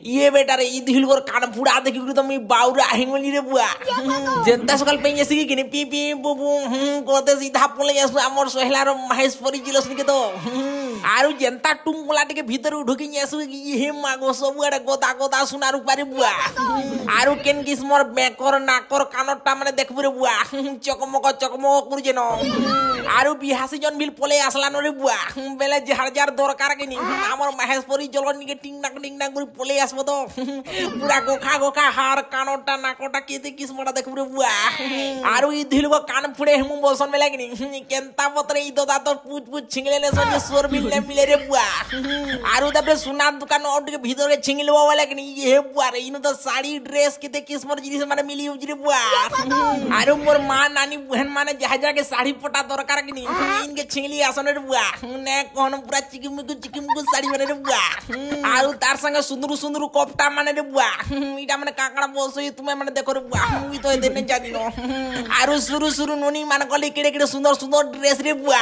ये बेटा रे ईद हिलगोर कान फुड़ा देखि गुरु तमी बाउरा हिंगली रे बुआ जनता सकाल पे एसी कि पी पी बुबु कोते सीधा पले आसु हमर सोहलार महेशपुरी जिलसनि के तो आरु जनता टुंगला टिके भीतर ढुकी आसु हे मागो सब एडा गोदा गोदा सुनारु पारे बुआ आरु केन किस्मर बेकर नाकर कानटा माने देखबु रे बुआ चकमक कुर जेन आरु बिहासी जन बिल पले आसला न रे बुआ बेले जार जार दरकार के नि हमर महेशपुरी जलनि के टिंग नाक गुरु पले आसबो तो पूरा गोखा गोखा हार कानोटा नाकोटा केते किस्मटा देखबु रे बुआ आरु ई धिलगो कान फुडे हम बोसन में लागिनी केनता पत्रे ई दोदा तो पूछ छिंगले ने सोजे सोर मिले रे बुआ आरु तबे सुना दुकान और के भीतर के छिंगलवा वाला लागिनी ये बुआ रे इनो तो साड़ी ड्रेस केते किस्मर जिनिस माने मिली उजरे बुआ आरु मोर मां नानी बहन माने जहाजा के साड़ी पटा दरकार के नी इनके छिंगली आसन रे बुआ ने कोन पूरा चिकिमुकु साड़ी माने रे बुआ आरु तार संग सुंदर कपटा माने रे बुआ इटा माने काकड़ा बोसई तुमे माने देखो रे बुआ मुई तो देने जादिनो आरु सुरु नोनी मान कली केड़े सुंदर ड्रेस रे बुआ।